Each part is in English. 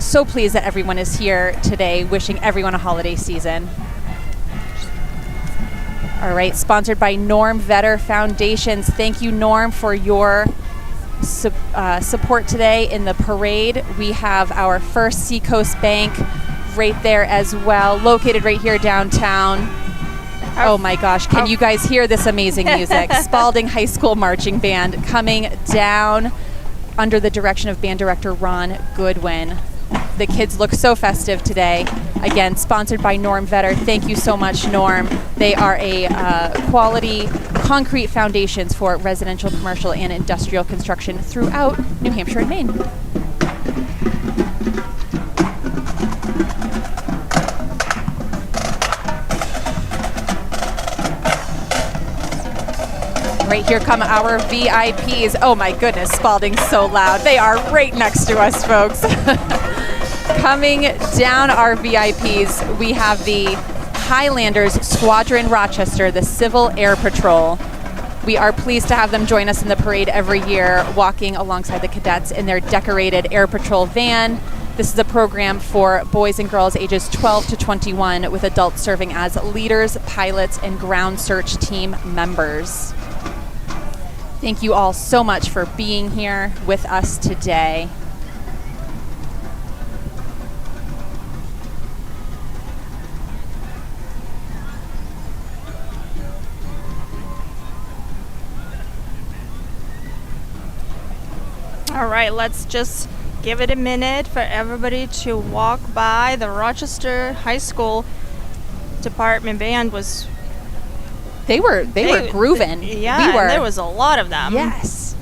so pleased that everyone is here today, wishing everyone a holiday season. All right, sponsored by Norm Vetter Foundations. Thank you, Norm, for your support today in the parade. We have our First Seacoast Bank right there as well, located right here downtown. Oh my gosh, can you guys hear this amazing music? Spalding High School Marching Band coming down under the direction of band director Ron Goodwin. The kids look so festive today. Again, sponsored by Norm Vetter. Thank you so much, Norm. They are a quality concrete foundations for residential, commercial, and industrial construction throughout New Hampshire and Maine. Right here come our VIPs. Oh my goodness, Spalding's so loud. They are right next to us, folks. Coming down our VIPs, we have the Highlanders Squadron Rochester, the Civil Air Patrol. We are pleased to have them join us in the parade every year, walking alongside the cadets in their decorated Air Patrol van. This is a program for boys and girls ages 12 to 21, with adults serving as leaders, pilots, and ground search team members. Thank you all so much for being here with us today. All right, let's just give it a minute for everybody to walk by. The Rochester High School Department Band was... They were grooving. Yeah, and there was a lot of them. Yes.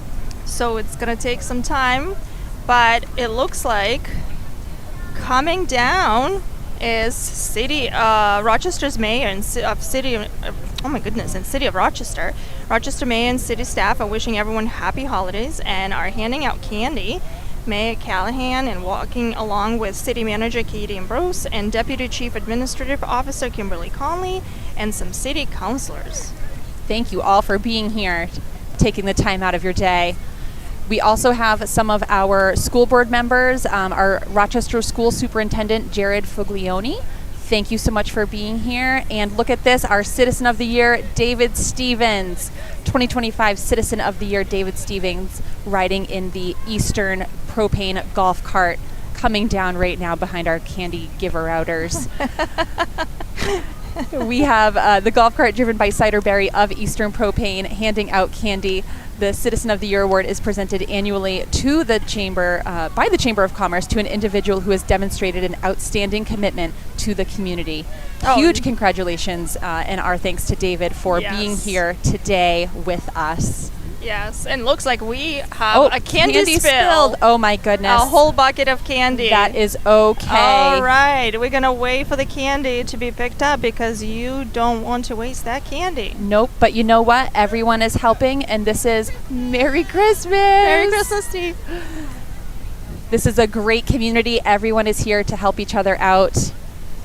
So it's going to take some time, but it looks like coming down is Rochester's mayor and City of Rochester. Rochester Mayor and city staff are wishing everyone happy holidays and are handing out candy. Mayor Callahan and walking along with City Manager Katie Ambrose and Deputy Chief Administrative Officer Kimberly Conley and some city councilors. Thank you all for being here, taking the time out of your day. We also have some of our school board members, our Rochester School Superintendent Jared Foglioni. Thank you so much for being here. And look at this, our Citizen of the Year, David Stevens. 2025 Citizen of the Year, David Stevens, riding in the Eastern propane golf cart, coming down right now behind our candy giver outers. We have the golf cart driven by Cider Berry of Eastern Propane, handing out candy. The Citizen of the Year award is presented annually to the Chamber, by the Chamber of Commerce, to an individual who has demonstrated an outstanding commitment to the community. Huge congratulations and our thanks to David for being here today with us. Yes, and looks like we have a candy spill. Oh my goodness. A whole bucket of candy. That is okay. All right, we're going to wait for the candy to be picked up because you don't want to waste that candy. Nope, but you know what? Everyone is helping, and this is Merry Christmas. Merry Christmas, Steve. This is a great community. Everyone is here to help each other out.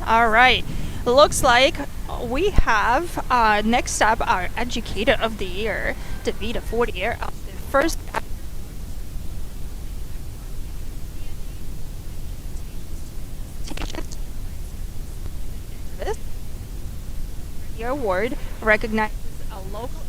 All right. Looks like we have next up our Educator of the Year, Davida Fortier, of the First Year Award recognizes a local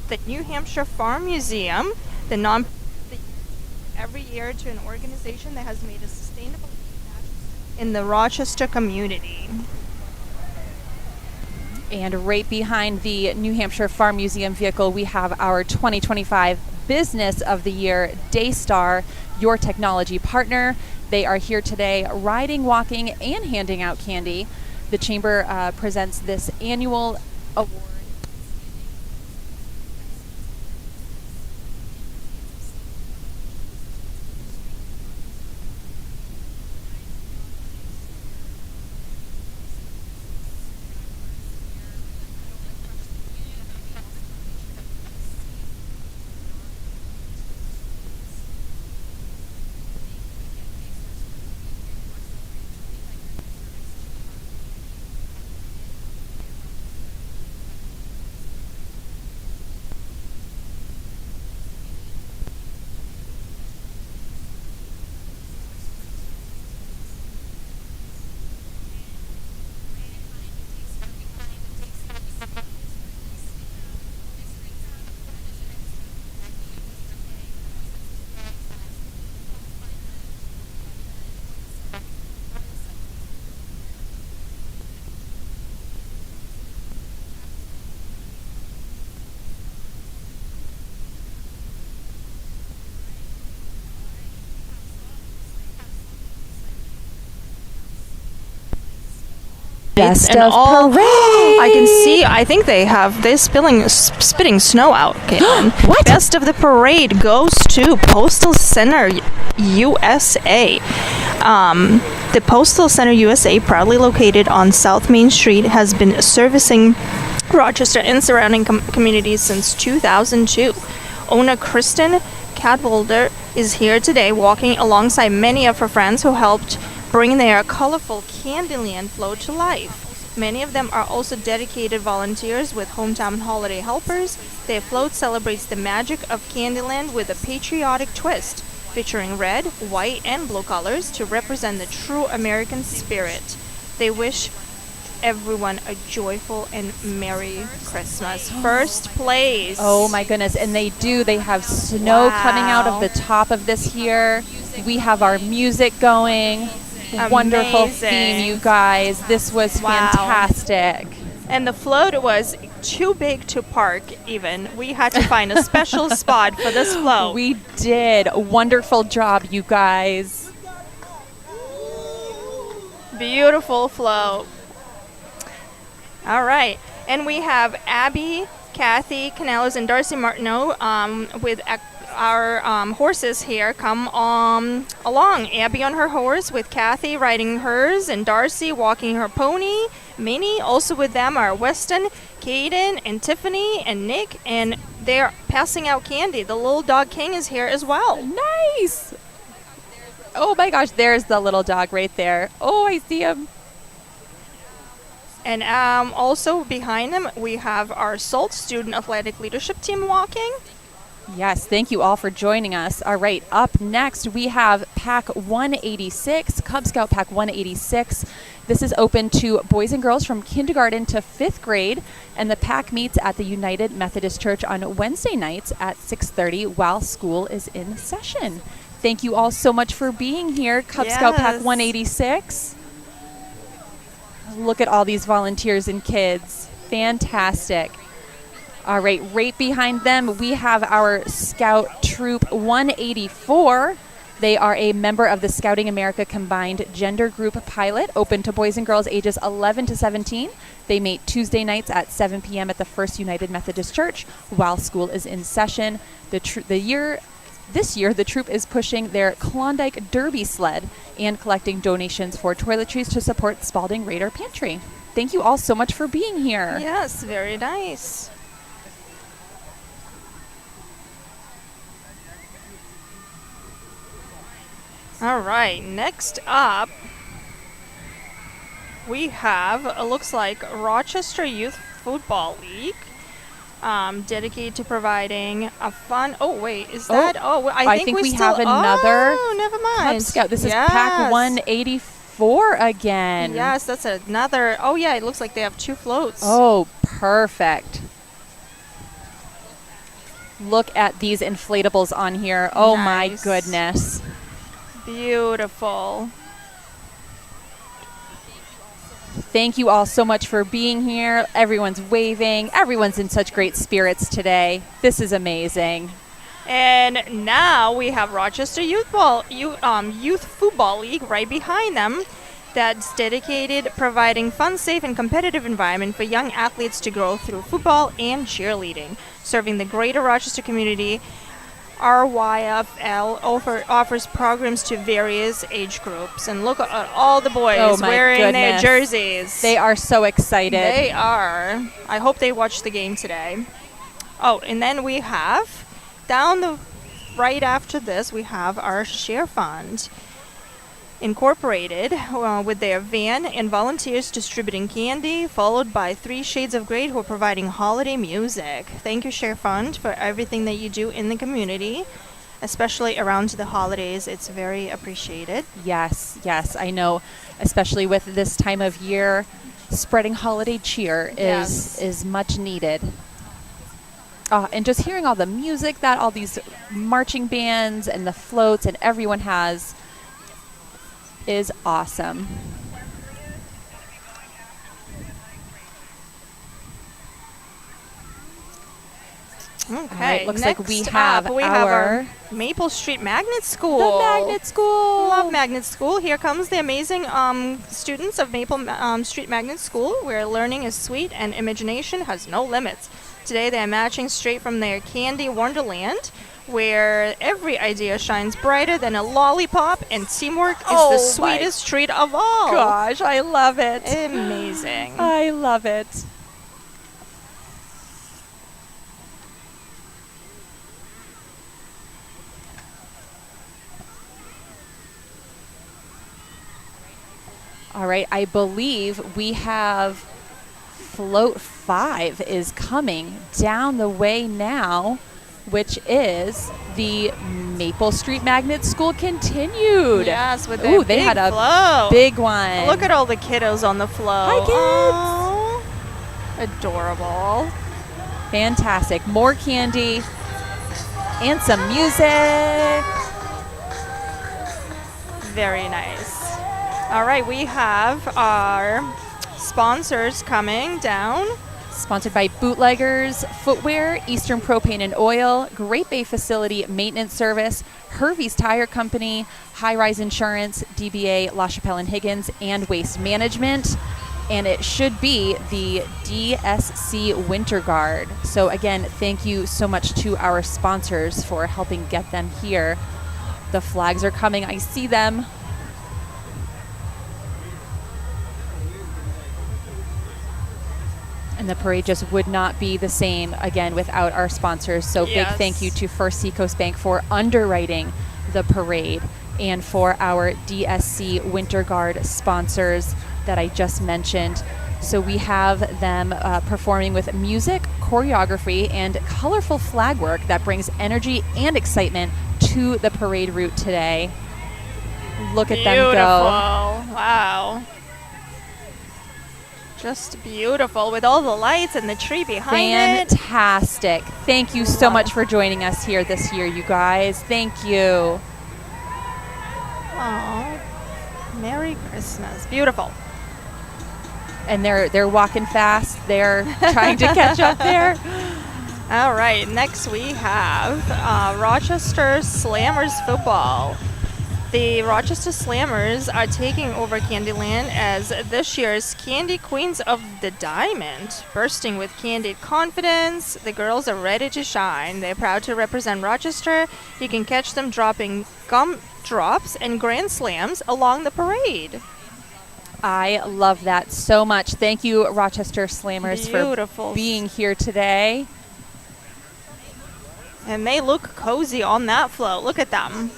the New Hampshire Farm Museum, the non every year to an organization that has made a sustainable impact in the Rochester community. And right behind the New Hampshire Farm Museum vehicle, we have our 2025 Business of the Year Daystar, your technology partner. They are here today riding, walking, and handing out candy. The Chamber presents this annual award. Best and of all. parade. I can see. I think they're spitting snow out. Caitlin. What? Best of the parade goes to Postal Center USA. The Postal Center USA, proudly located on South Main Street, has been servicing Rochester and surrounding communities since 2002. Owner Kristen Cadwalder is here today, walking alongside many of her friends who helped bring their colorful Candyland float to life. Many of them are also dedicated volunteers with hometown holiday helpers. Their float celebrates the magic of Candyland with a patriotic twist, featuring red, white, and blue colors to represent the true American spirit. They wish everyone a joyful and Merry Christmas. First place. Oh my goodness, and they do. They have snow coming out of the top of this here. We have our music going. Wonderful Amazing. theme, you guys. This was fantastic. And the float was too big to park even. We had to find a special spot for this float. We did. Wonderful job, you guys. Beautiful float. All right. And we have Abby, Kathy Canales, and Darcy Martineau with our horses here. Come along. Abby on her horse with Kathy riding hers and Darcy walking her pony. Minnie, also with them are Weston, Caden, and Tiffany, and Nick, and they're passing out candy. The little dog king is here as well. Nice. Oh my gosh, there's the little dog right there. Oh, I see him. And also behind them, we have our SALT Student Athletic Leadership Team walking. Yes, thank you all for joining us. All right, up next we have Pack 186, Cub Scout Pack 186. This is open to boys and girls from kindergarten to 5th grade, and the pack meets at the United Methodist Church on Wednesday nights at 6:30 while school is in session. Thank you all so much for being here, Cub Scout Pack 186. Look at all these volunteers and kids. Fantastic. All right, right behind them, we have our Scout Troop 184. They are a member of the Scouting America Combined Gender Group Pilot, open to boys and girls ages 11 to 17. They meet Tuesday nights at 7 p.m. at the First United Methodist Church while school is in session. This year, the troop is pushing their Klondike Derby sled and collecting donations for toiletries to support Spalding Raider Pantry. Thank you all so much for being here. Yes, very nice. All right, next up, we have, it looks like Rochester Youth Football League, dedicated to providing a fun, I think we have another never mind. Cub Scout. This is Pack 184 again. Yes, that's another, it looks like they have 2 floats. Oh, perfect. Look at these inflatables on here. Oh Nice. my goodness. Beautiful. Thank you all so much for being here. Everyone's waving. Everyone's in such great spirits today. This is amazing. And now we have Rochester Youth Football League right behind them. That's dedicated providing fun, safe, and competitive environment for young athletes to grow through football and cheerleading. Serving the greater Rochester community, RYFL offers programs to various age groups. And look at all the boys wearing their jerseys. They are so excited. They are. I hope they watch the game today. Oh, and then we have, right after this, we have our Share Fund. Incorporated with their van and volunteers distributing candy, followed by 3 Shades of Grey who are providing holiday music. Thank you, Share Fund, for everything that you do in the community, especially around the holidays. It's very appreciated. Yes, I know, especially with this time of year, spreading holiday cheer is much needed. And just hearing all the music that all these marching bands and the floats and everyone has is awesome. Okay. All right, looks like we next have up, we have our Maple Street Magnet School. the Magnet School. Love Magnet School. Here comes the amazing students of Maple Street Magnet School, where learning is sweet and imagination has no limits. Today they are matching straight from their Candy Wonderland, where every idea shines brighter than a lollipop and teamwork is the sweetest treat of all. Gosh, I love it. Amazing. I love it. All right, I believe we have Float 5 is coming down the way now, which is the Maple Street Magnet School Continued. Yes, with Ooh, their they big had a float. big one. Look at all the kiddos on the float. Hi, kids. Adorable. Fantastic. More candy and some music. Very nice. All right, we have our sponsors coming down. Sponsored by Bootleggers Footwear, Eastern Propane and Oil, Great Bay Facility Maintenance Service, Hervey's Tire Company, High Rise Insurance, DBA La Chapelle and Higgins, and Waste Management. And it should be the DSC Winter Guard. So again, thank you so much to our sponsors for helping get them here. The flags are coming. I see them. And the parade just would not be the same, again, without our sponsors. So big thank you to First Seacoast Bank for underwriting the parade, and for our DSC Winter Guard sponsors that I just mentioned. So we have them performing with music, choreography, and colorful flag work that brings energy and excitement to the parade route today. Look at them go. Wow. Just beautiful with all the lights and the tree behind it. Fantastic. Thank you so much for joining us here this year, you guys. Thank you. Oh, Merry Christmas. Beautiful. And they're walking fast. They're trying to catch up there. All right, next we have Rochester Slammers football. The Rochester Slammers are taking over Candyland as this year's Candy Queens of the Diamond. Bursting with candied confidence, the girls are ready to shine. They're proud to represent Rochester. You can catch them dropping gum drops and grand slams along the parade. I love that so much. Thank you, Rochester Slammers, for being here today. And they look cozy on that float. Look at them.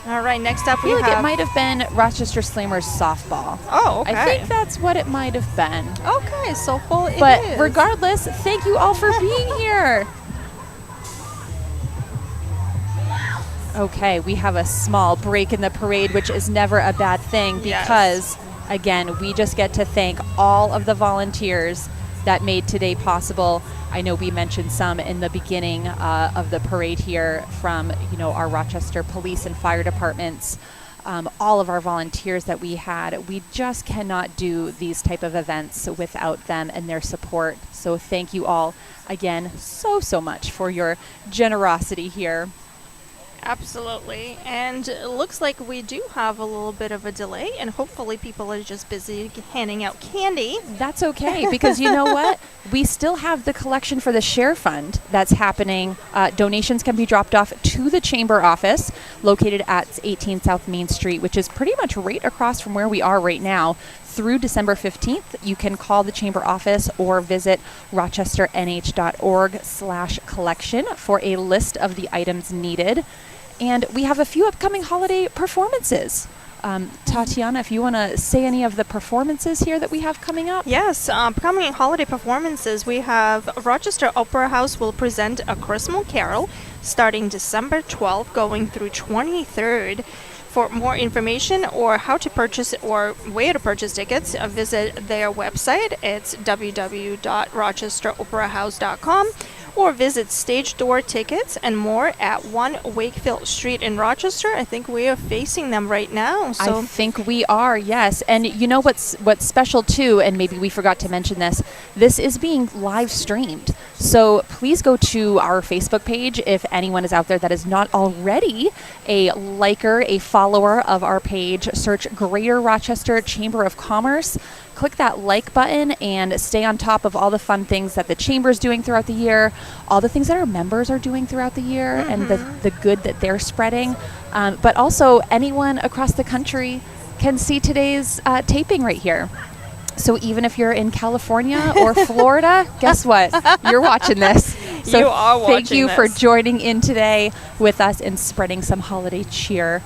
All right, next up we have... I feel like it might have been Rochester Slammers softball. Oh, okay. I think that's what it might have been. Okay, softball it is. But regardless, thank you all for being here. Okay, we have a small break in the parade, which is never a bad thing because, again, we just get to thank all of the volunteers that made today possible. I know we mentioned some in the beginning of the parade here from, our Rochester police and fire departments, all of our volunteers that we had. We just cannot do these type of events without them and their support. So thank you all again so much for your generosity here. Absolutely. And it looks like we do have a little bit of a delay, and hopefully people are just busy handing out candy. That's okay, because you know what? We still have the collection for the Share Fund that's happening. Donations can be dropped off to the Chamber office located at 18 South Main Street, which is pretty much right across from where we are right now. Through December 15th, you can call the Chamber office or visit rochesternh.org/collection for a list of the items needed. And we have a few upcoming holiday performances. Tatiana, if you want to say any of the performances here that we have coming up. Yes, upcoming holiday performances, we have Rochester Opera House will present A Christmas Carol starting December 12th going through 23rd. For more information or how to purchase or where to purchase tickets, visit their website. It's www.rochesteroperahouse.com. or visit Stage Door Tickets and more at 1 Wakefield Street in Rochester. I think we are facing them right now. So I think we are, yes. And you know what's special too, and maybe we forgot to mention this, this is being live streamed. So please go to our Facebook page if anyone is out there that is not already a liker, a follower of our page. Search Greater Rochester Chamber of Commerce. Click that like button and stay on top of all the fun things that the chamber is doing throughout the year, all the things that our members are doing throughout the year, and the good that they're spreading. But also, anyone across the country can see today's taping right here. So even if you're in California or Florida, guess what? You're watching this. So you are watching thank you for joining in today with us and spreading some holiday cheer.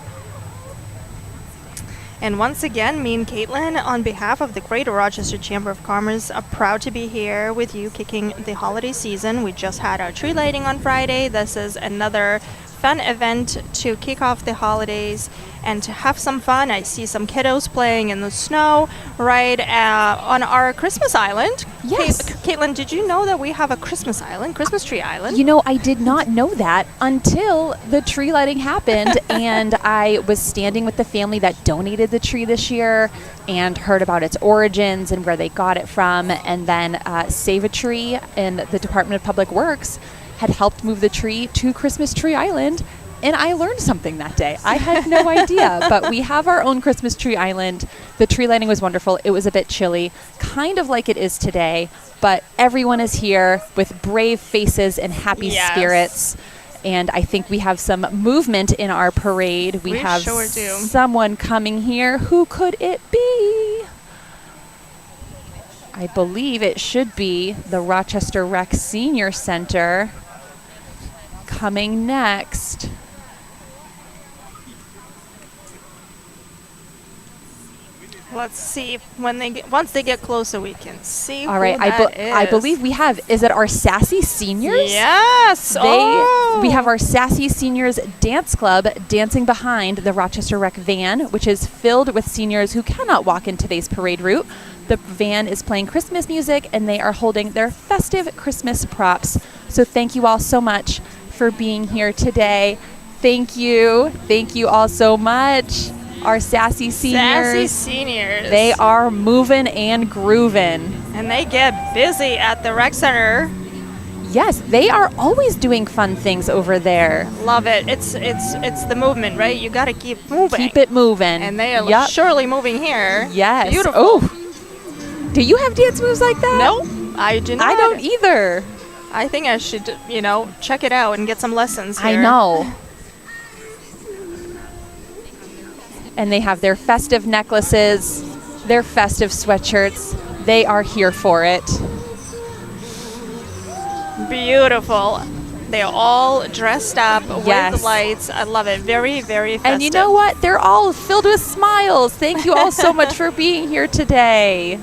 And once again, me and Caitlin, on behalf of the Greater Rochester Chamber of Commerce, are proud to be here with you kicking the holiday season. We just had our tree lighting on Friday. This is another fun event to kick off the holidays and to have some fun. I see some kiddos playing in the snow right on our Christmas island. Yes. Caitlin, did you know that we have a Christmas island, Christmas tree island? You know, I did not know that until the tree lighting happened, and I was standing with the family that donated the tree this year and heard about its origins and where they got it from, and then Save a Tree and the Department of Public Works had helped move the tree to Christmas Tree Island, and I learned something that day. I had no idea, but we have our own Christmas Tree Island. The tree lighting was wonderful. It was a bit chilly, kind of like it is today, but everyone is here with brave faces and happy spirits. And I think we have some movement in our parade. We have sure do. Someone coming here. Who could it be? I believe it should be the Rochester Rec Senior Center coming next. Let's see once they get closer, we can see. All right, I believe we have. Is it our Sassy Seniors? Yes. We have our Sassy Seniors Dance Club dancing behind the Rochester Rec van, which is filled with seniors who cannot walk in today's parade route. The van is playing Christmas music, and they are holding their festive Christmas props. So thank you all so much for being here today. Thank you all so much. Our Sassy Seniors. Sassy Seniors. They are moving and grooving. And they get busy at the rec center. Yes, they are always doing fun things over there. Love it. It's the movement, right? You got to keep moving. Keep it moving. And they are surely moving here. Yes. Beautiful. Oh. Do you have dance moves like that? No, I do not. I don't either. I think I should, check it out and get some lessons here. I know. And they have their festive necklaces, their festive sweatshirts. They are here for it. Beautiful. They're all dressed up with lights. I love it. Very, very festive. And you know what? They're all filled with smiles. Thank you all so much for being here today.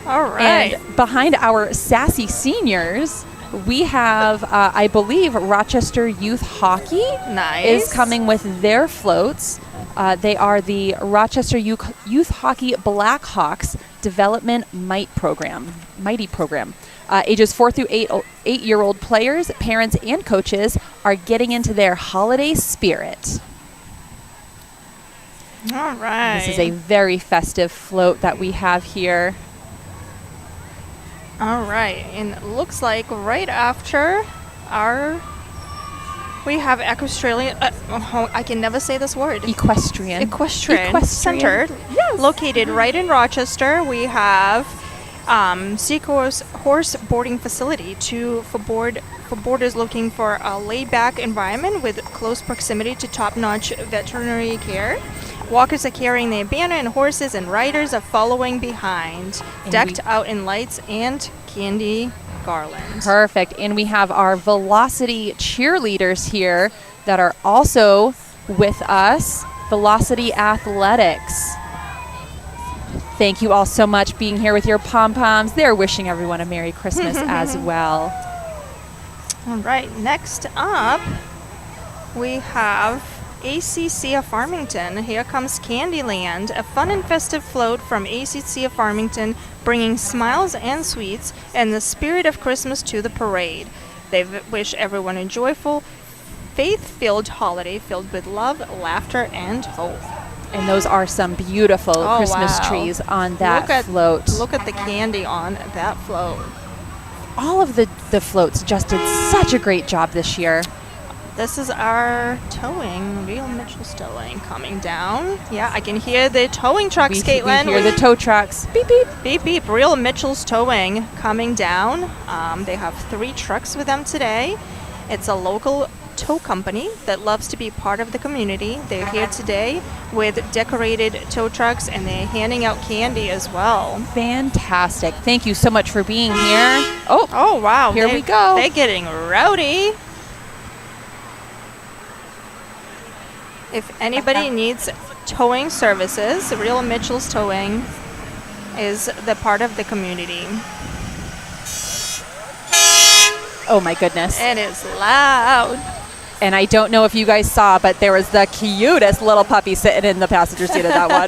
All right. And behind our Sassy Seniors, we have, I believe, Rochester Youth Hockey is coming with their floats. They are the Rochester Youth Hockey Blackhawks Development Mighty Program. Ages 4 through 8-year-old players, parents, and coaches are getting into their holiday spirit. All right. This is a very festive float that we have here. All right. And it looks like right after we have equestrian. I can never say this word. Equestrian Center, located right in Rochester. We have Seacoast Horse Boarding Facility for boarders looking for a laid-back environment with close proximity to top-notch veterinary care. Walkers are carrying their banner, and horses and riders are following behind, decked out in lights and candy garland. Perfect. And we have our Velocity cheerleaders here that are also with us. Velocity Athletics. Thank you all so much being here with your pom-poms. They're wishing everyone a Merry Christmas as well. All right. Next up, we have ACC of Farmington. Here comes Candyland, a fun and festive float from ACC of Farmington, bringing smiles and sweets and the spirit of Christmas to the parade. They wish everyone a joyful, faith-filled holiday filled with love, laughter, and hope. And those are some beautiful Christmas trees on that float. Look at the candy on that float. All of the floats just did such a great job this year. This is our towing, Real Mitchell's towing coming down. Yeah, I can hear the towing trucks, Caitlin. We hear the tow trucks. Beep, beep. Beep, beep. Real Mitchell's towing coming down. They have 3 trucks with them today. It's a local tow company that loves to be part of the community. They're here today with decorated tow trucks, and they're handing out candy as well. Fantastic. Thank you so much for being here. Oh wow. Here we go. They're getting rowdy. If anybody needs towing services, Real Mitchell's Towing is the part of the community. Oh my goodness. It is loud. And I don't know if you guys saw, but there was the cutest little puppy sitting in the passenger seat of that one.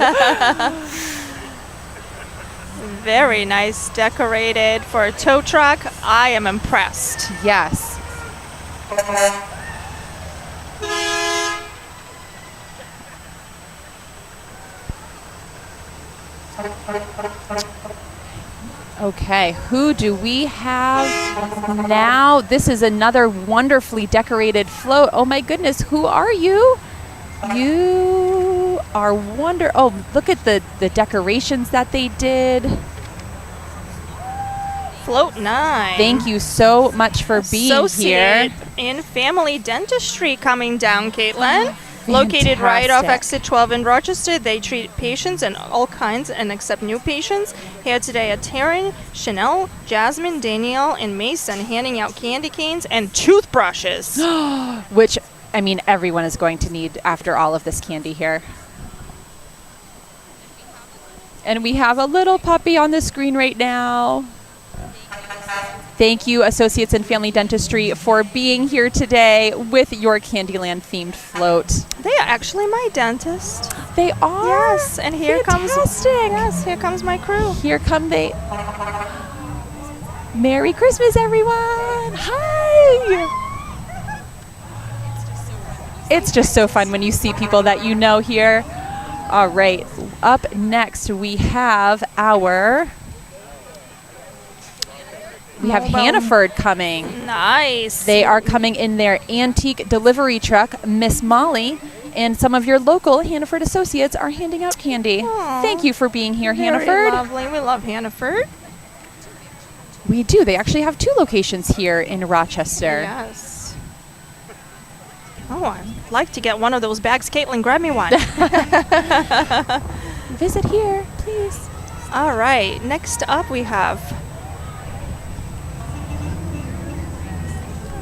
Very nice, decorated for a tow truck. I am impressed. Yes. Okay, who do we have now? This is another wonderfully decorated float. Oh my goodness, who are you? You are oh, look at the decorations that they did. Float 9. Thank you so much for being here. In Family Dentistry coming down, Caitlin. Located right off exit 12 in Rochester, they treat patients and all kinds and accept new patients. Here today are Taryn, Chanel, Jasmine, Danielle, and Mason handing out candy canes and toothbrushes. Which, I mean, everyone is going to need after all of this candy here. And we have a little puppy on the screen right now. Thank you, Associates in Family Dentistry, for being here today with your Candyland themed float. They are actually my dentist. They are? Yes, and here Fantastic. comes my crew. Here come they. Merry Christmas, everyone. Hi. It's just so fun when you see people that you know here. All right, up next we have Hannaford coming. Nice. They are coming in their antique delivery truck, Miss Molly, and some of your local Hannaford associates are handing out candy. Aww. Thank you for being here, Very Hannaford. Lovely. We love Hannaford. We do. They actually have 2 locations here in Rochester. Yes. Oh, I'd like to get one of those bags. Caitlin, grab me one. Visit here, please. All right. Next up, we have...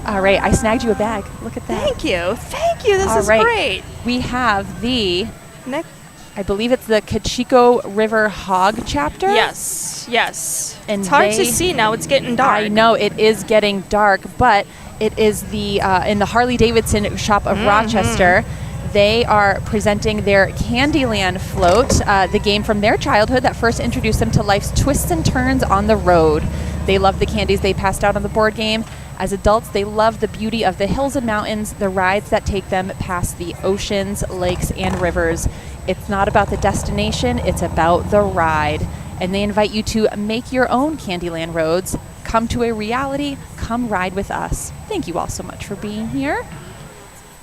All right, I snagged you a bag. Look at that. Thank you. Thank you. This All is right. great. We have I believe it's the Cachiko River Hog chapter. Yes. Yes. And it's hard to see now. It's getting dark. I know it is getting dark, but it is the in the Harley Davidson shop of Rochester. They are presenting their Candyland float, the game from their childhood that first introduced them to life's twists and turns on the road. They love the candies they passed out on the board game. As adults, they love the beauty of the hills and mountains, the rides that take them past the oceans, lakes, and rivers. It's not about the destination, it's about the ride. And they invite you to make your own Candyland roads. Come to a reality, come ride with us. Thank you all so much for being here.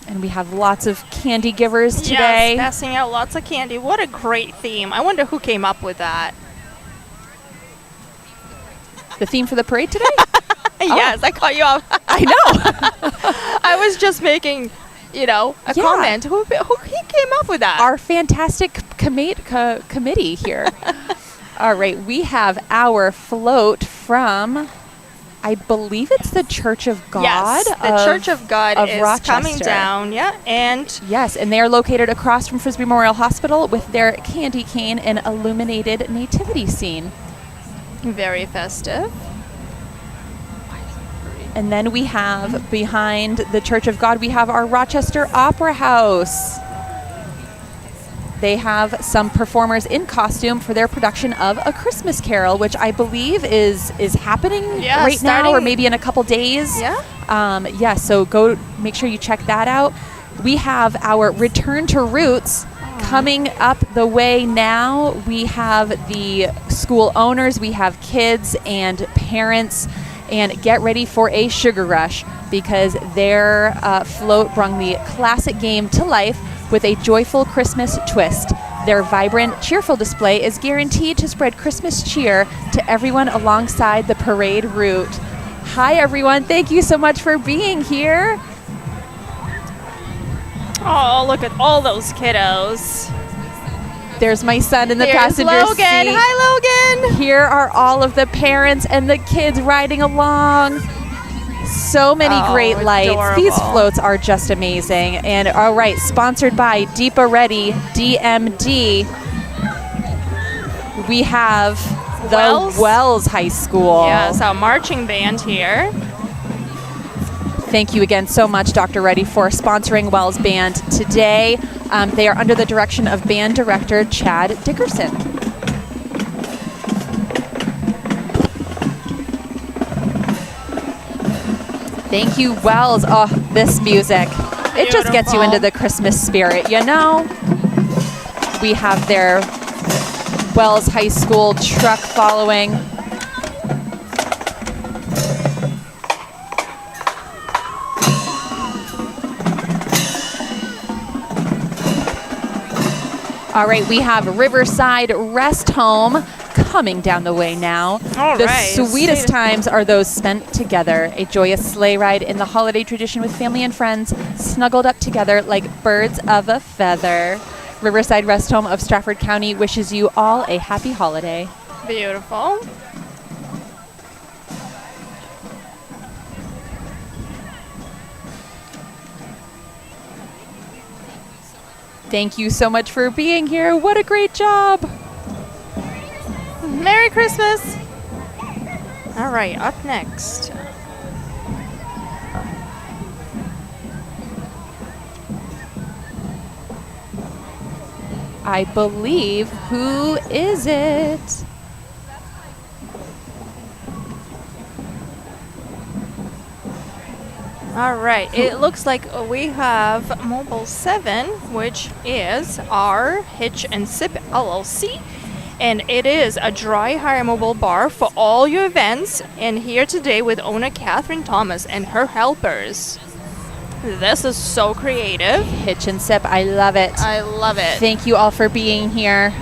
And we have lots of candy givers today. Yes, passing out lots of candy. What a great theme. I wonder who came up with that. The theme for the parade today? Yes, I caught you off. I know. I was just making, a comment. Who he came up with that? Our fantastic committee here. All right, we have our float from, I believe it's the Church of God. Yes, the Church of God is Rochester. Coming down. Yeah, and yes, and they are located across from Frisbee Memorial Hospital with their candy cane and illuminated nativity scene. Very festive. And then we have behind the Church of God, we have our Rochester Opera House. They have some performers in costume for their production of A Christmas Carol, which I believe is happening right now, or maybe in a couple days. Yeah. So go make sure you check that out. We have our Return to Roots coming up the way now. We have the school owners, we have kids and parents, and get ready for a sugar rush because their float brought the classic game to life with a joyful Christmas twist. Their vibrant, cheerful display is guaranteed to spread Christmas cheer to everyone alongside the parade route. Hi, everyone. Thank you so much for being here. Oh, look at all those kiddos. There's my son in the passenger Logan. seat. Hi, Logan. Here are all of the parents and the kids riding along. So many great lights. Adorable. These floats are just amazing. And all right, sponsored by Deepa Reddy, DMD. We have the Wells High School. Yes, our marching band here. Thank you again so much, Dr. Reddy, for sponsoring Wells Band today. They are under the direction of band director Chad Dickerson. Thank you, Wells. Oh, this music. It just gets you into the Christmas spirit, you know? We have their Wells High School truck following. All right, we have Riverside Rest Home coming down the way now. The sweetest times are those spent together. A joyous sleigh ride in the holiday tradition with family and friends, snuggled up together like birds of a feather. Riverside Rest Home of Stratford County wishes you all a happy holiday. Beautiful. Thank you so much for being here. What a great job. Merry Christmas. All right, up next. I believe, who is it? All right, it looks like we have Mobile 7, which is our Hitch and Sip LLC. And it is a dry hire mobile bar for all your events. And here today with owner Catherine Thomas and her helpers. This is so creative. Hitch and Sip, I love it. I love it. Thank you all for being here.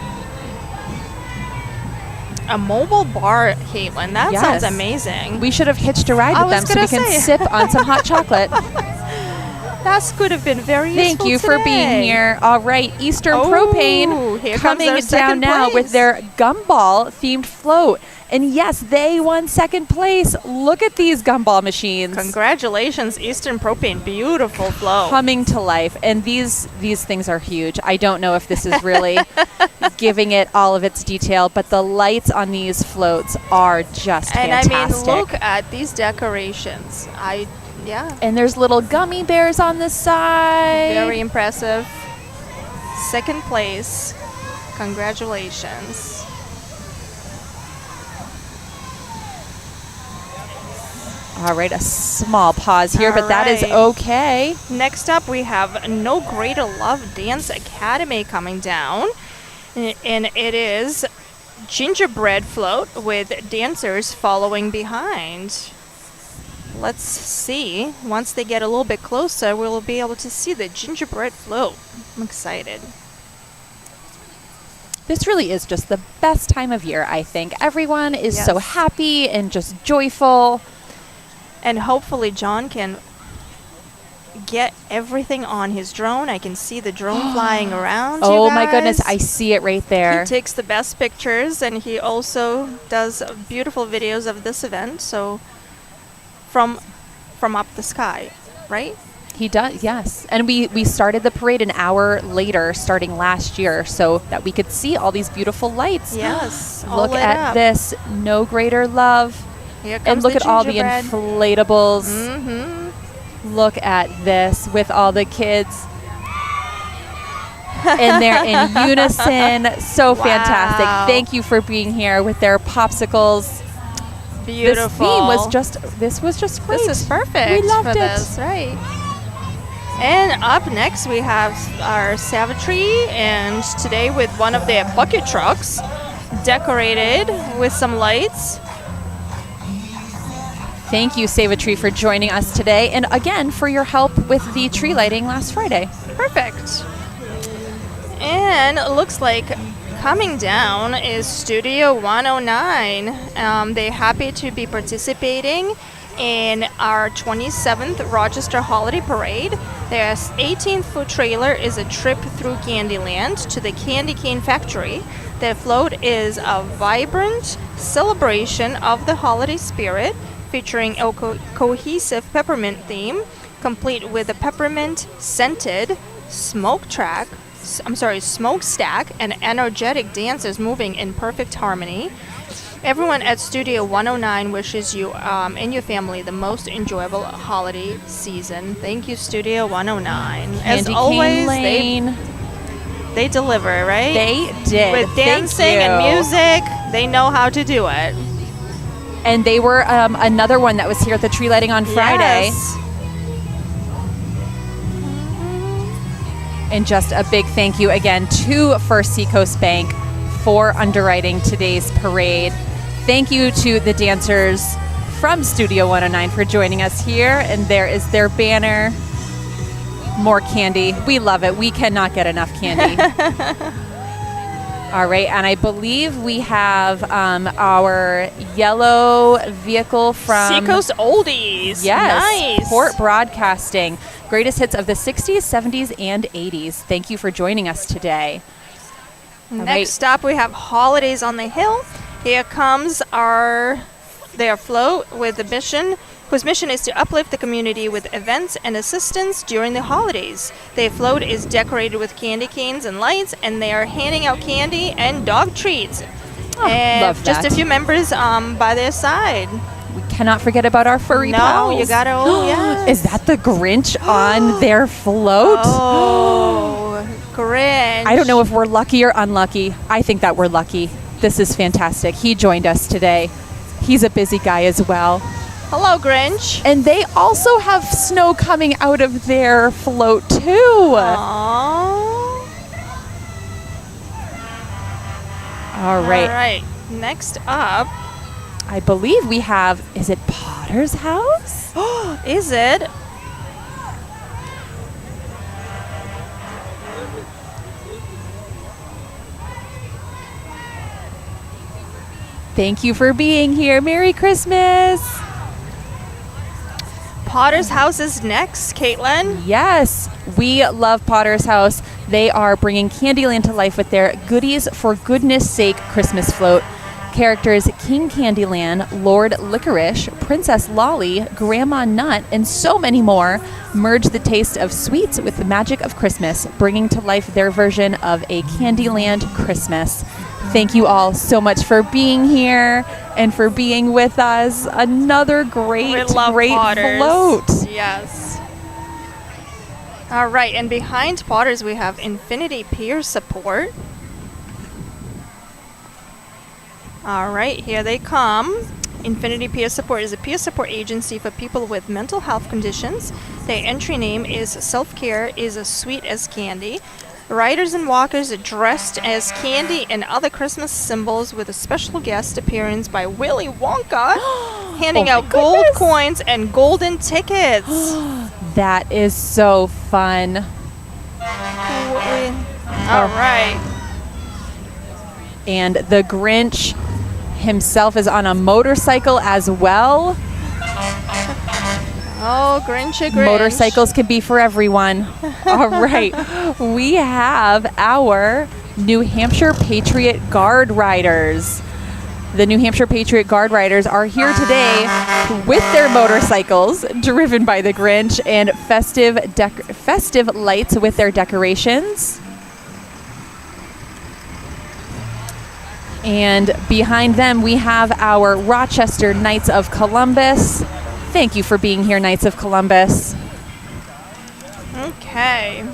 A mobile bar, Caitlin. That sounds amazing. We should have hitched a ride with them so we can sip on some hot chocolate. That could have been very useful Thank you today. for being here. All right, Eastern Propane coming down now with their gumball themed float. And yes, they won second place. Look at these gumball machines. Congratulations, Eastern Propane. Beautiful float. Coming to life. And these things are huge. I don't know if this is really giving it all of its detail, but the lights on these floats are just fantastic. And I mean, look at these decorations. And there's little gummy bears on the side. Very impressive. Second place. Congratulations. All right, a small pause here, but that is okay. Next up, we have No Greater Love Dance Academy coming down. And it is gingerbread float with dancers following behind. Let's see. Once they get a little bit closer, we'll be able to see the gingerbread float. I'm excited. This really is just the best time of year, I think. Everyone is so happy and just joyful. And hopefully John can get everything on his drone. I can see the drone flying around. Oh my goodness, I see it right there. He takes the best pictures, and he also does beautiful videos of this event. So from up the sky, right? He does, yes. And we started the parade an hour later, starting last year, so that we could see all these beautiful lights. Yes. Look at this. No Greater Love. Here comes And look the at all the gingerbread. inflatables. Mm-hmm. Look at this with all the kids. And they're in unison. So fantastic. Wow. Thank you for being here with their popsicles. Beautiful. This theme was just great. This is perfect We loved for it. this, right? And up next we have our savagery, and today with one of their bucket trucks decorated with some lights. Thank you, Save a Tree, for joining us today, and again for your help with the tree lighting last Friday. Perfect. And it looks like coming down is Studio 109. They're happy to be participating in our 27th Rochester Holiday Parade. Their 18-foot trailer is a trip through Candyland to the Candy Cane Factory. Their float is a vibrant celebration of the holiday spirit, featuring a cohesive peppermint theme, complete with a peppermint scented smokestack and energetic dancers moving in perfect harmony. Everyone at Studio 109 wishes you and your family the most enjoyable holiday season. Thank you, Studio 109. As Candy always, Cane Lane. they deliver, right? They did. With dancing and music, they know how to do it. And they were another one that was here at the tree lighting on Friday. Yes. And just a big thank you again to First Seacoast Bank for underwriting today's parade. Thank you to the dancers from Studio 109 for joining us here. And there is their banner. More candy. We love it. We cannot get enough candy. All right. And I believe we have our yellow vehicle from Seacoast Oldies. Yes, Nice. Port Broadcasting. Greatest hits of the 60s, 70s, and 80s. Thank you for joining us today. Next up, we have Holidays on the Hill. Here comes their float with the mission, whose mission is to uplift the community with events and assistance during the holidays. Their float is decorated with candy canes and lights, and they are handing out candy and dog treats. And love just that. a few members by their side. We cannot forget about our furry pals. No, you gotta. Oh, yes. Is that the Grinch on their float? Oh, Grinch. I don't know if we're lucky or unlucky. I think that we're lucky. This is fantastic. He joined us today. He's a busy guy as well. Hello, Grinch. And they also have snow coming out of their float, too. Aww. All right. All right. Next up, I believe we have, is it Potter's house? is it? Thank you for being here. Merry Christmas. Potter's House is next, Caitlin. Yes, we love Potter's House. They are bringing Candyland to life with their Goodies for Goodness Sake Christmas float. Characters King Candyland, Lord Licorice, Princess Lolly, Grandma Nut, and so many more merge the taste of sweets with the magic of Christmas, bringing to life their version of a Candyland Christmas. Thank you all so much for being here and for being with us. Another great Potters. float. Yes. All right, and behind Potters we have Infinity Peer Support. All right, here they come. Infinity Peer Support is a peer support agency for people with mental health conditions. Their entry name is Self-Care is as Sweet as Candy. Riders and walkers are dressed as candy and other Christmas symbols with a special guest appearance by Willy Wonka, handing Oh my out gold goodness. coins and golden tickets. That is so fun. All right. And the Grinch himself is on a motorcycle as well. Oh, Grinchy Grinch. Motorcycles can be for everyone. All right. We have our New Hampshire Patriot Guard Riders. The New Hampshire Patriot Guard Riders are here today with their motorcycles driven by the Grinch and festive lights with their decorations. And behind them, we have our Rochester Knights of Columbus. Thank you for being here, Knights of Columbus. Okay.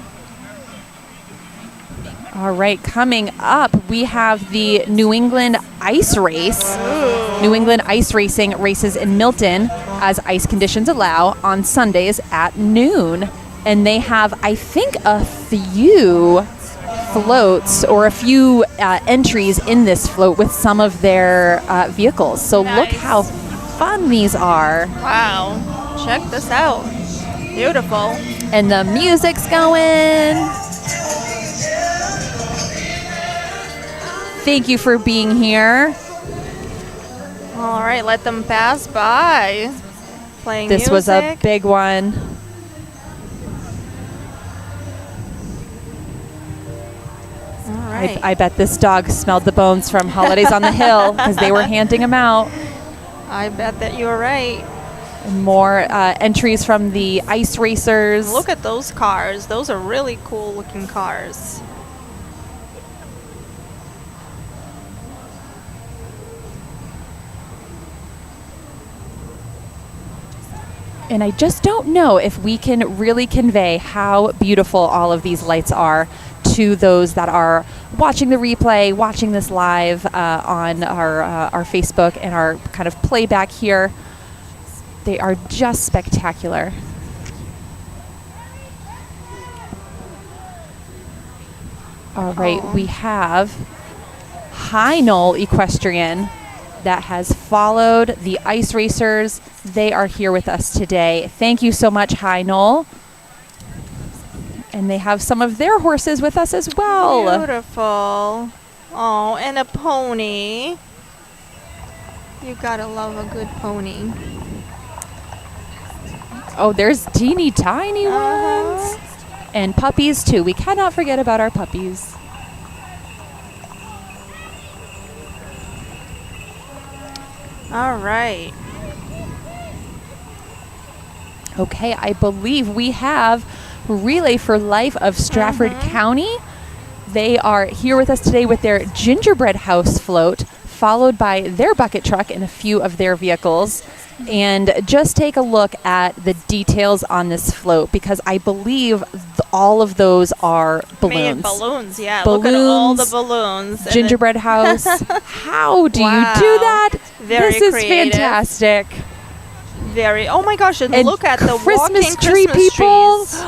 All right, coming up, we have the New England Ice Race. Ooh. New England Ice Racing races in Milton as ice conditions allow on Sundays at noon. And they have, I think, a few floats or a few entries in this float with some of their vehicles. So look Nice. how fun these are. Wow. Check this out. Beautiful. And the music's going. Thank you for being here. All right, let them pass by. Playing This music. was a big one. All right. I bet this dog smelled the bones from Holidays on the Hill because they were handing them out. I bet that you're right. And more entries from the ice racers. Look at those cars. Those are really cool looking cars. And I just don't know if we can really convey how beautiful all of these lights are to those that are watching the replay, watching this live on our Facebook and our kind of playback here. They are just spectacular. All right, Oh. we have High Knoll Equestrian that has followed the ice racers. They are here with us today. Thank you so much, High Knoll. And they have some of their horses with us as well. Beautiful. Oh, and a pony. You gotta love a good pony. Oh, there's teeny tiny ones. And puppies too. We cannot forget about our puppies. All right. Okay, I believe we have Relay for Life of Stratford County. They are here with us today with their gingerbread house float, followed by their bucket truck and a few of their vehicles. And just take a look at the details on this float because I believe all of those are balloons. Made in balloons, yeah. Look at all the balloons. And Gingerbread house. How do you Wow. do that? Very this is creative. fantastic. Very. Oh my gosh! And And look at the Christmas walking tree Christmas people. trees.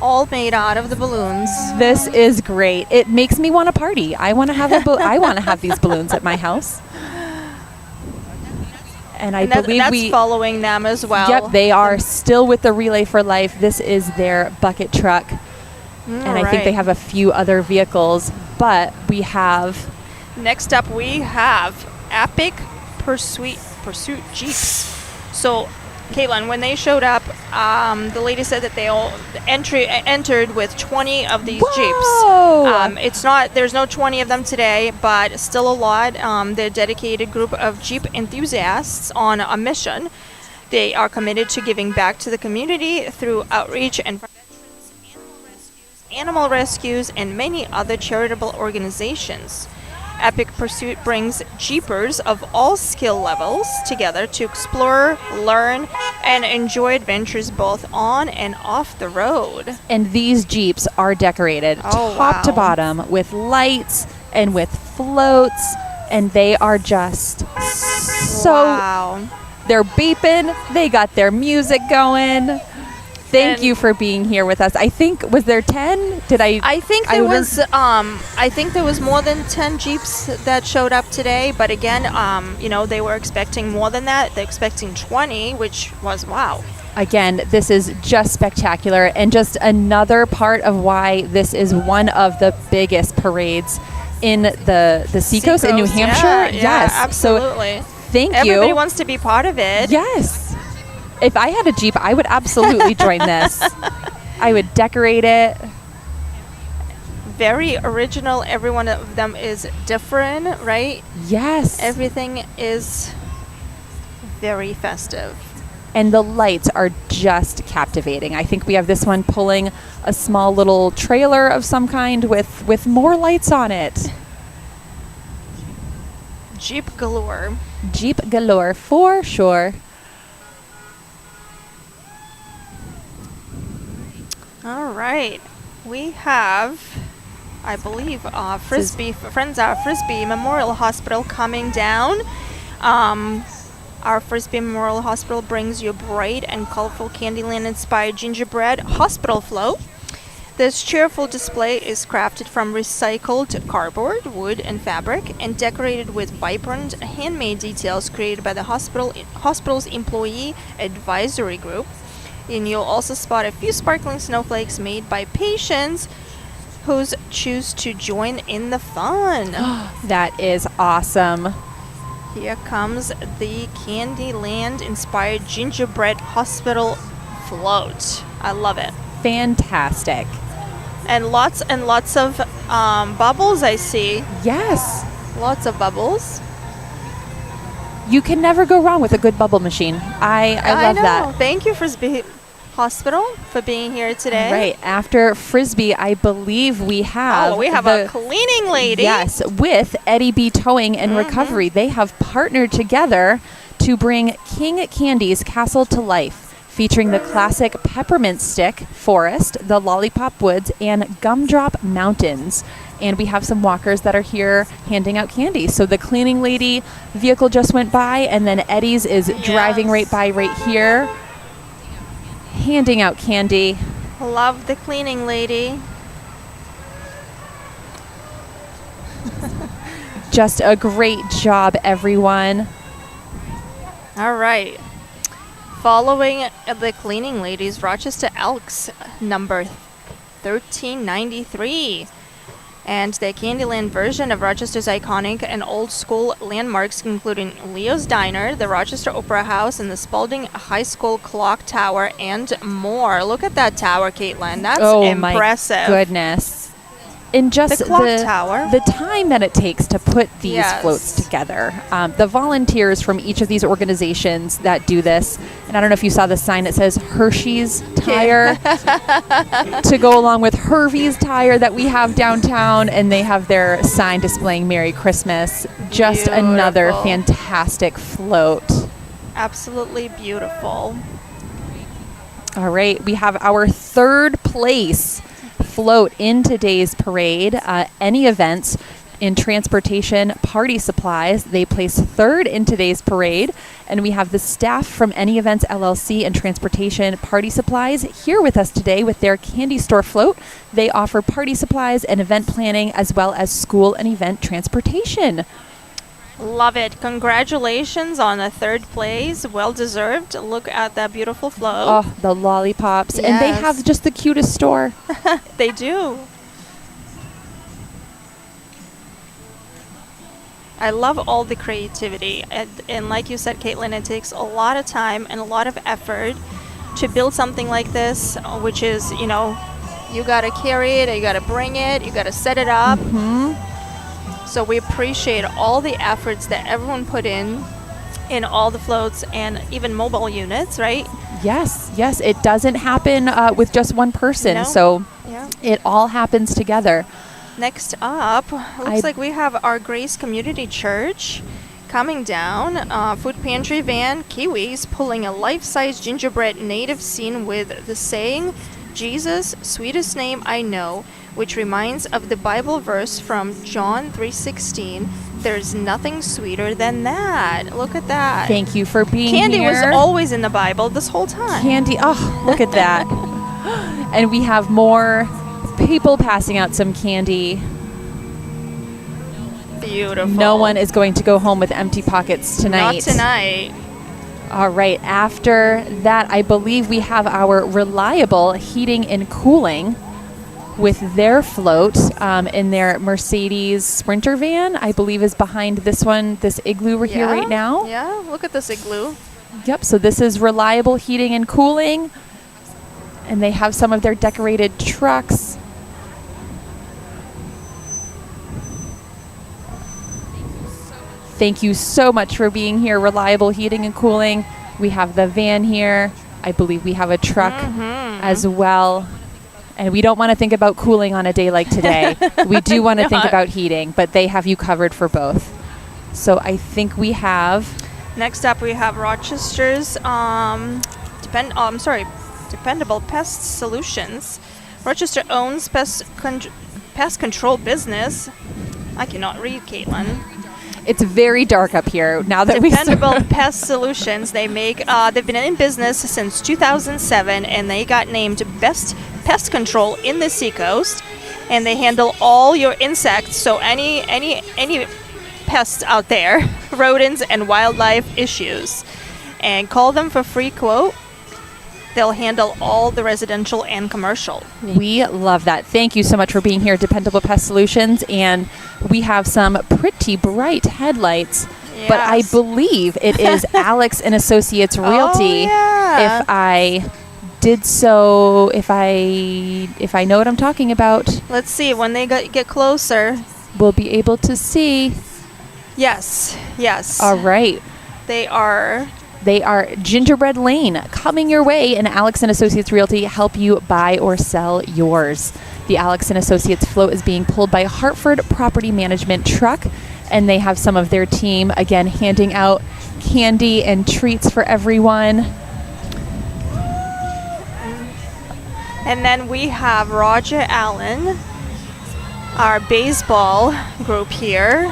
All made out of the balloons. This is great. It makes me want to party. I want to have I want to have these balloons at my house. And I believe that's following them as well. Yep, they are still with the Relay for Life. This is their bucket truck. And I think they have a few other vehicles, but we have Next up, we have Epic Pursuit Jeeps. So, Caitlin, when they showed up, the lady said that they all entered with 20 of these Whoa! Jeeps. It's not. There's no 20 of them today, but still a lot. They're a dedicated group of Jeep enthusiasts on a mission. They are committed to giving back to the community through outreach and animal rescues, and many other charitable organizations. Epic Pursuit brings Jeepers of all skill levels together to explore, learn, and enjoy adventures both on and off the road. and these Jeeps are decorated Oh, top to wow. bottom with lights and with floats, and they are just so Wow. they're beeping. They got their music going. Thank And- you for being here with us. I think was there 10? I think I there would- was more than 10 Jeeps that showed up today, but again, they were expecting more than that. They're expecting 20, which was wow. Again, this is just spectacular and just another part of why this is one of the biggest parades in the Seacoast in New Seacoast, Hampshire. yeah, Yes. absolutely. So thank Everybody you. wants to be part of it. Yes. If I had a Jeep, I would absolutely join this. I would decorate it. Very original. Every one of them is different, right? Yes. Everything is very festive. And the lights are just captivating. I think we have this one pulling a small little trailer of some kind with more lights on it. Jeep galore. Jeep galore for sure. All right. We have, I believe, Frisbee Friends our Frisbee Memorial Hospital coming down. Our Frisbee Memorial Hospital brings you a bright and colorful Candyland-inspired gingerbread hospital float. This cheerful display is crafted from recycled cardboard, wood, and fabric, and decorated with vibrant handmade details created by the hospital's employee advisory group. And you'll also spot a few sparkling snowflakes made by patients who choose to join in the fun. That is awesome. Here comes the Candyland-inspired gingerbread hospital float. I love it. Fantastic. And lots of bubbles, I see. Yes. Lots of bubbles. You can never go wrong with a good bubble machine. I love know. that. Thank you, Frisbee Hospital, for being here today. Right. After Frisbee, I believe we have... a cleaning lady. Yes, with Eddie B. Towing and Recovery. They have partnered together to bring King Candy's Castle to life, featuring the classic Peppermint Stick Forest, the Lollipop Woods, and Gumdrop Mountains. And we have some walkers that are here handing out candy. So the cleaning lady vehicle just went by, and then Eddie's is driving right by right here, handing out candy. Love the cleaning lady. Just a great job, everyone. All right. Following the cleaning ladies, Rochester Elks number 1393. And the Candyland version of Rochester's iconic and old school landmarks, including Leo's Diner, the Rochester Opera House, and the Spalding High School Clock Tower, and more. Look at that tower, Caitlin. That's impressive. My goodness. In just the clock tower. The time that it takes to put these floats together. The volunteers from each of these organizations that do this, and I don't know if you saw the sign that says Hershey's Tire to go along with Hervey's Tire that we have downtown, and they have their sign displaying Merry Christmas. Just another fantastic float. Absolutely beautiful. All right, we have our third place float in today's parade. Any events in transportation, party supplies, they place third in today's parade. And we have the staff from Any Events LLC and Transportation Party Supplies here with us today with their candy store float. They offer party supplies and event planning as well as school and event transportation. Love it. Congratulations on the third place. Well deserved. Look at that beautiful float. Oh, the lollipops. Yes. And they have just the cutest store. They do. I love all the creativity. And like you said, Caitlin, it takes a lot of time and a lot of effort to build something like this, which is, you got to carry it, you got to bring it, you got to set it up. So we appreciate all the efforts that everyone put in all the floats and even mobile units, right? Yes. It doesn't happen with just one person. No. So it all happens together. Next up, looks like we have our Grace Community Church coming down. Food pantry van, Kiwis, pulling a life-size gingerbread native scene with the saying, "Jesus, sweetest name I know," which reminds of the Bible verse from John 3:16. There's nothing sweeter than that. Look at that. Thank you for being Candy here. Candy was always in the Bible this whole time. Candy, look at that. And we have more people passing out some candy. Beautiful. No one is going to go home with empty pockets tonight. Not tonight. All right, after that, I believe we have our Reliable Heating and Cooling with their float in their Mercedes Sprinter van, I believe is behind this one, this igloo we're here right now. Yeah, look at this igloo. Yep, so this is Reliable Heating and Cooling, and they have some of their decorated trucks. Thank you so much for being here, Reliable Heating and Cooling. We have the van here. I believe we have a truck as well. And we don't want to think about cooling on a day like today. We do want to think about heating, but they have you covered for both. So I think we have... Next up, we have Rochester's Dependable Pest Solutions. Rochester owns pest control business. I cannot read, Caitlin. It's very dark up here now that Dependable Pest Solutions. They make. They've been in business since 2007, and they got named Best Pest Control in the Seacoast. And they handle all your insects. So any pests out there, rodents and wildlife issues, and call them for free quote. They'll handle all the residential and commercial. We love that. Thank you so much for being here, Dependable Pest Solutions. And we have some pretty bright headlights. Yes. But I believe it is Alex and Associates Realty. Oh, yeah. If I know what I'm talking about. Let's see. When they get closer, we'll be able to see. Yes. All right. They are Gingerbread Lane coming your way, and Alex and Associates Realty help you buy or sell yours. The Alex and Associates float is being pulled by a Hartford Property Management truck, and they have some of their team again handing out candy and treats for everyone. And then we have Roger Allen, our baseball group here.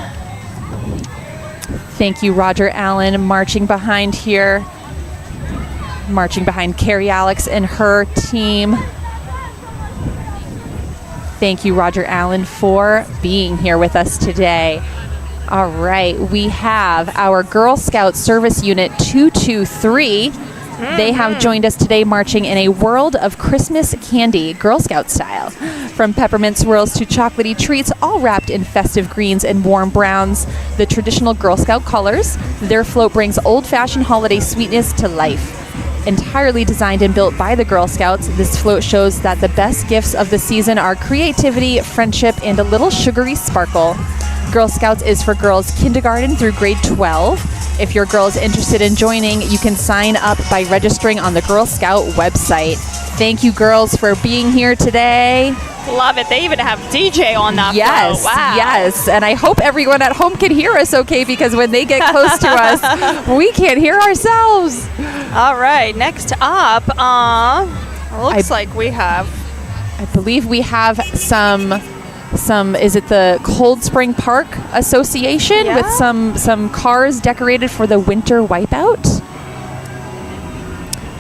Thank you, Roger Allen, marching behind Carrie Alex and her team. Thank you, Roger Allen, for being here with us today. All right, we have our Girl Scout Service Unit 223. They have joined us today marching in a world of Christmas candy, Girl Scout style. From peppermint swirls to chocolatey treats, all wrapped in festive greens and warm browns, the traditional Girl Scout colors. Their float brings old-fashioned holiday sweetness to life. Entirely designed and built by the Girl Scouts, this float shows that the best gifts of the season are creativity, friendship, and a little sugary sparkle. Girl Scouts is for girls kindergarten through grade 12. If your girl is interested in joining, you can sign up by registering on the Girl Scout website. Thank you, girls, for being here today. Love it. They even have DJ on that Yes, float. Wow. yes. And I hope everyone at home can hear us okay, because when they get close to us, we can't hear ourselves. All right. Next up, looks like we have... I believe we have some, is it the Cold Spring Park Association? Yeah. With some cars decorated for the winter wipeout?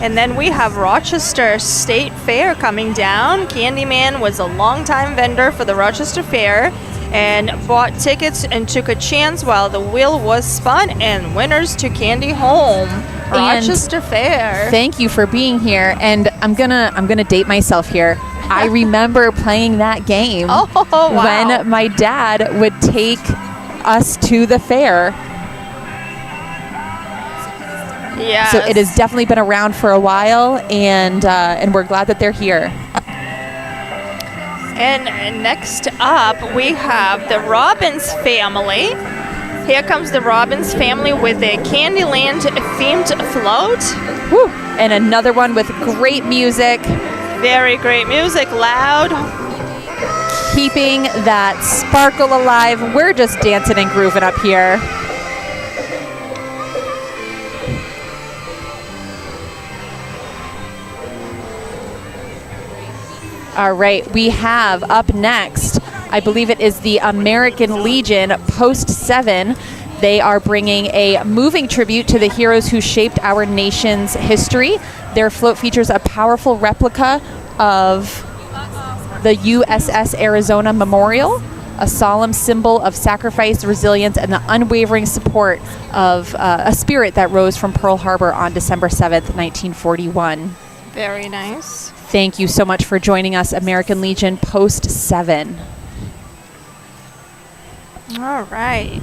And then we have Rochester State Fair coming down. Candyman was a longtime vendor for the Rochester Fair and bought tickets and took a chance while the wheel was spun, and winners took candy home. Rochester Fair. Thank you for being here. And I'm gonna date myself here. I remember playing that game when my dad would take us to the fair. Yeah. So it has definitely been around for a while, and we're glad that they're here. And next up, we have the Robbins family. Here comes the Robbins family with a Candyland themed float. Woo. And another one with great music. Very great music, loud. Keeping that sparkle alive. We're just dancing and grooving up here. All right, we have up next, I believe it is the American Legion Post 7. They are bringing a moving tribute to the heroes who shaped our nation's history. Their float features a powerful replica of the USS Arizona Memorial, a solemn symbol of sacrifice, resilience, and the unwavering support of a spirit that rose from Pearl Harbor on December 7th, 1941. Very nice. Thank you so much for joining us, American Legion Post 7. All right.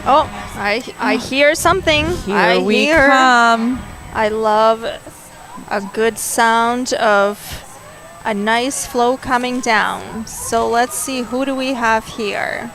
Oh, I hear something. Here we come. I love a good sound of a nice flow coming down. So let's see, who do we have here?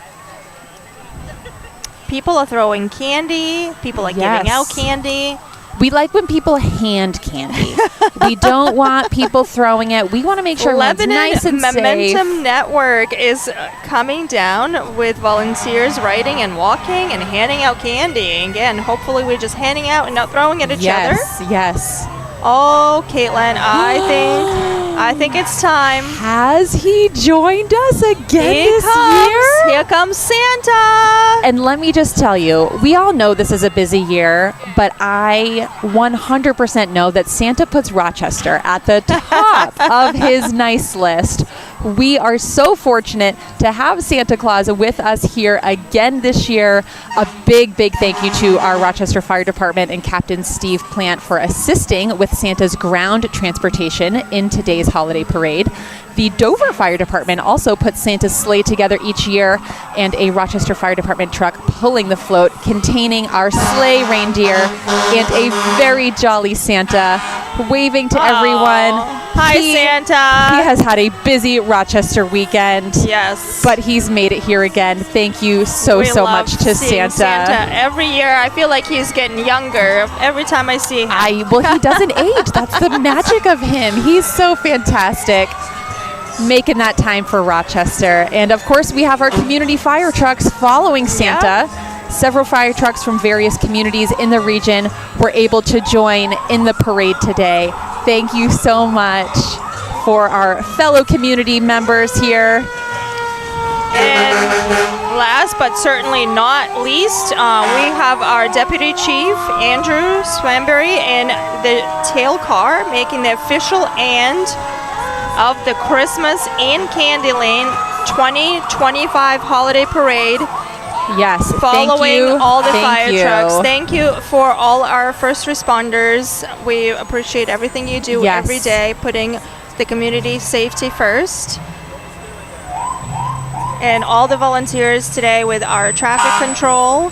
People are throwing candy. People are giving out candy. We like when people hand candy. We don't want people throwing it. We want to make sure everyone's nice and Momentum safe. Network is coming down with volunteers riding and walking and handing out candy. Again, hopefully we're just handing out and not throwing at each other. Yes. Oh, Caitlin, I think it's time. Has he joined us again this year? Here comes Santa. And let me just tell you, we all know this is a busy year, but I 100% know that Santa puts Rochester at the top of his nice list. We are so fortunate to have Santa Claus with us here again this year. A big, big thank you to our Rochester Fire Department and Captain Steve Plant for assisting with Santa's ground transportation in today's holiday parade. The Dover Fire Department also puts Santa's sleigh together each year, and a Rochester Fire Department truck pulling the float containing our sleigh reindeer and a very jolly Santa waving to everyone. Hi, Santa. He has had a busy Rochester weekend. Yes. But he's made it here again. Thank you so much to Santa. Every year, I feel like he's getting younger every time I see him. Well, he doesn't age. That's the magic of him. He's so fantastic. Making that time for Rochester. And of course, we have our community fire trucks following Santa. Yep. Several fire trucks from various communities in the region were able to join in the parade today. Thank you so much for our fellow community members here. And last but certainly not least, we have our Deputy Chief, Andrew Swanberry, in the tail car making the official end of the Christmas in Candyland 2025 holiday parade. Yes, following all the fire trucks. You. Thank you for all our first responders. We appreciate everything you do every day, putting the community safety first. And all the volunteers today with our traffic control,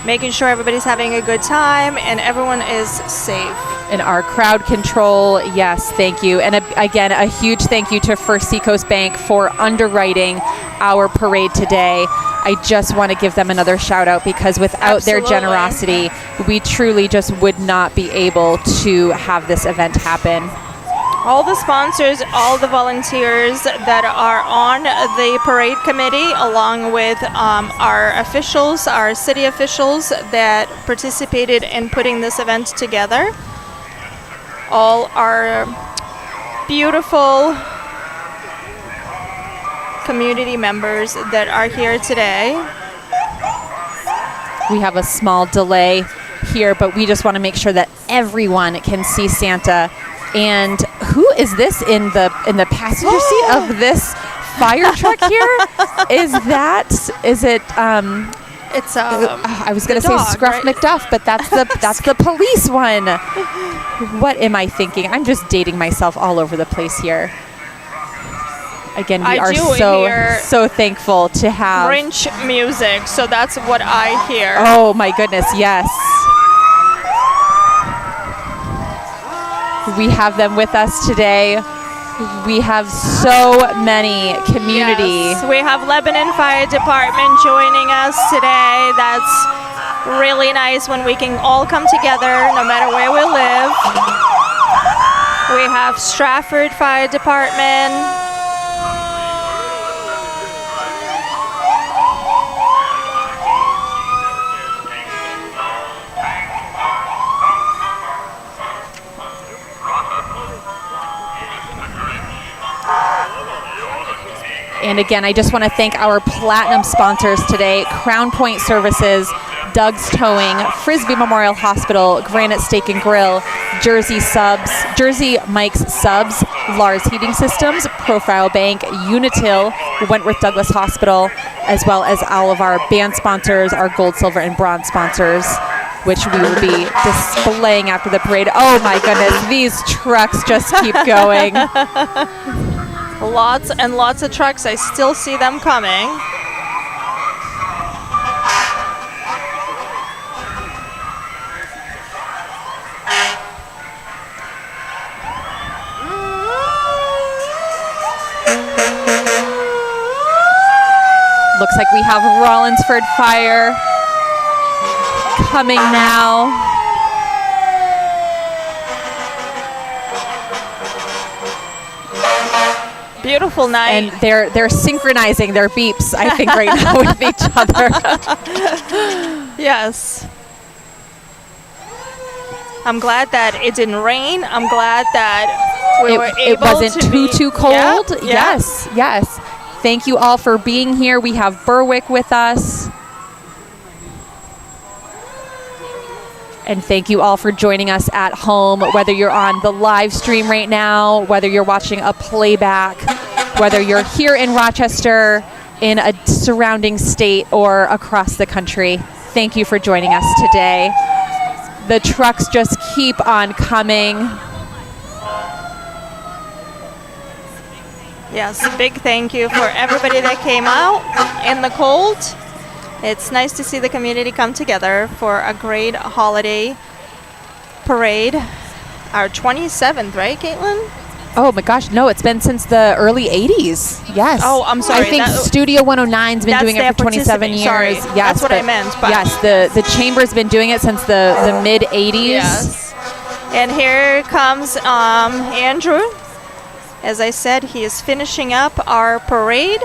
making sure everybody's having a good time and everyone is safe. And our crowd control, yes, thank you. And again, a huge thank you to First Seacoast Bank for underwriting our parade today. I just want to give them another shout out because without their generosity, we truly just would not be able to have this event happen. All the sponsors, all the volunteers that are on the parade committee, along with our officials, our city officials that participated in putting this event together. All our beautiful community members that are here today. We have a small delay here, but we just want to make sure that everyone can see Santa. And who is this in the passenger seat of this fire truck here? It's I was going to say Scruff right? McDuff, but that's the police one. What am I thinking? I'm just dating myself all over the place here. Again, we are so thankful to have Grinch music, so that's what I hear. Oh my goodness, yes. We have them with us today. We have so many community. Yes, we have Lebanon Fire Department joining us today. That's really nice when we can all come together no matter where we live. We have Stratford Fire Department. And again, I just want to thank our platinum sponsors today, Crown Point Services, Doug's Towing, Frisbee Memorial Hospital, Granite Steak and Grill, Jersey Mike's Subs, Lars Heating Systems, Profile Bank, Unitil, Wentworth Douglas Hospital, as well as all of our band sponsors, our gold, silver, and bronze sponsors, which we will be displaying after the parade. Oh my goodness, these trucks just keep going. Lots and lots of trucks. I still see them coming. Looks like we have Rollinsford Fire coming now. Beautiful night. And they're synchronizing their beeps, I think, right now with each other. Yes. I'm glad that it didn't rain. I'm glad that we were able it wasn't to too cold. Yeah, yeah. Yes, yes. Thank you all for being here. We have Berwick with us. And thank you all for joining us at home, whether you're on the live stream right now, whether you're watching a playback, whether you're here in Rochester, in a surrounding state, or across the country. Thank you for joining us today. The trucks just keep on coming. Yes, a big thank you for everybody that came out in the cold. It's nice to see the community come together for a great holiday parade. Our 27th, right, Caitlin? Oh my gosh, no, it's been since the early 80s. Yes. Oh, I'm sorry. I think Studio 109's been doing it for 27 years. Sorry, yes, that's what I meant. But yes, the Chamber's been doing it since the mid 80s. Yes. And here comes Andrew. As I said, he is finishing up our parade.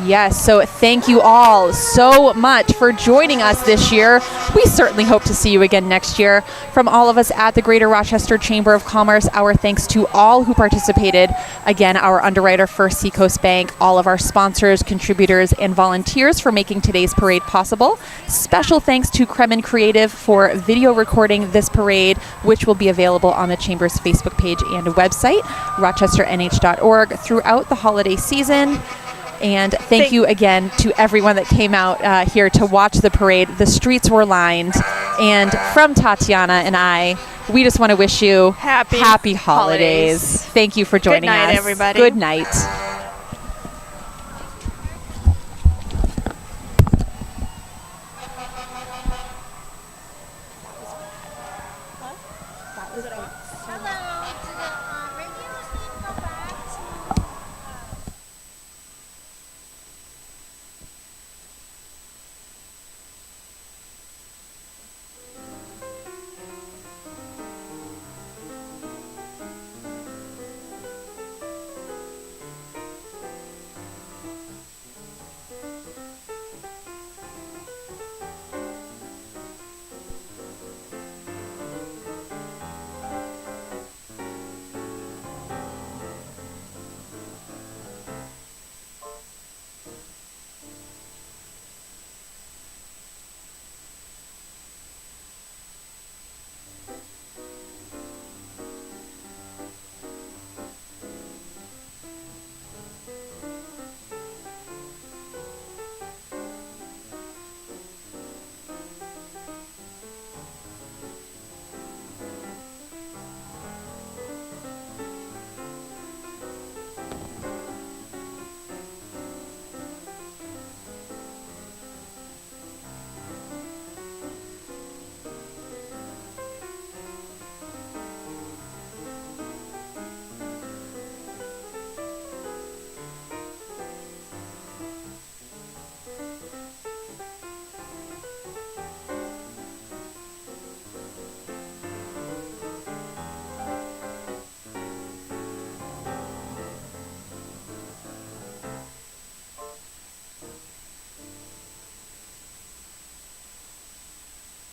Yes, so thank you all so much for joining us this year. We certainly hope to see you again next year. From all of us at the Greater Rochester Chamber of Commerce, our thanks to all who participated. Again, our underwriter, First Seacoast Bank, all of our sponsors, contributors, and volunteers for making today's parade possible. Special thanks to Kremen Creative for video recording this parade, which will be available on the Chamber's Facebook page and website, rochesternh.org, throughout the holiday season. And thank you again to everyone that came out here to watch the parade. The streets were lined. And from Tatiana and I, we just want to wish you happy holidays. Thank you for joining us. Good night, everybody. Good night.